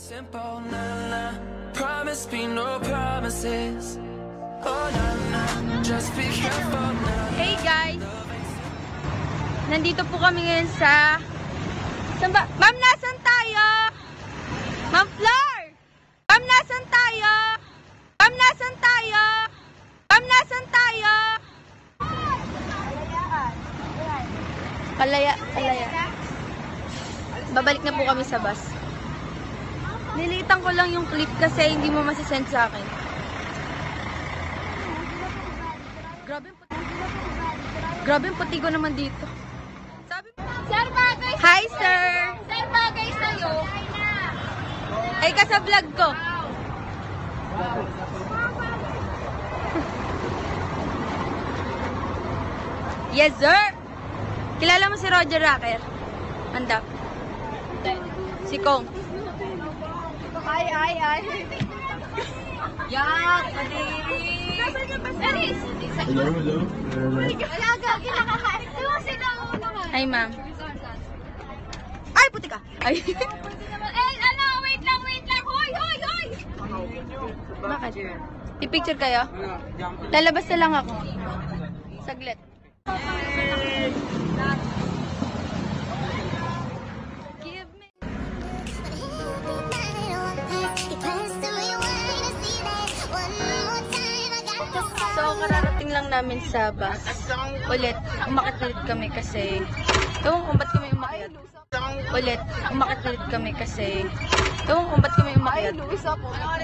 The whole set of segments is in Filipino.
Simple, nah, nah. Promise me no promises. Oh, nah, nah. Just be careful, nah. Hey guys! Nandito po kami ngayon sa... Saan ba? Ma'am, nasan tayo? Ma'am Flor! Ma'am, nasan tayo? Ma'am, nasan tayo? Ma'am, nasan tayo? Palaya. Babalik na po kami sa bus. Nilitan ko lang yung clip kasi hindi mo masasend sa akin. Grabe yung puti ko naman dito. Sabi mo, Sir Bagay! Hi, sir! Sir Bagay sa'yo! Ay, ka sa vlog ko. Yes, sir! Kilala mo si Roger Racker? Andap. Si Kong. Ay. Yak! Kadiri! Hello. Hi, ma'am. Ay, puti ka! Ay! Wait lang! Hoy! Bakit? I-picture kayo? Lalabas na lang ako. Saglit. So, kararating lang namin sa bus. Ulit, umakit ulit kami kasi... Ewan kung ba't kami umakyat.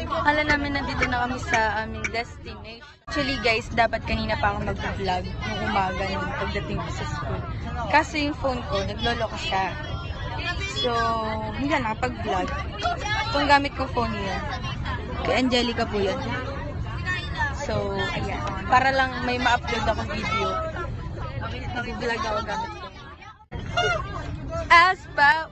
Akala namin nandito na kami sa aming destination. Actually guys, dapat kanina pa ako mag-vlog nung umaga nung pagdating ko sa school. Kaso yung phone ko, nagloloko siya. So, hindi na nakapag-vlog. Itong gamit ko phone yun. Kay Angelica po yun. So, ayan. Para lang may ma-upload akong video. Nag-vlog ako gamit ko. As pa...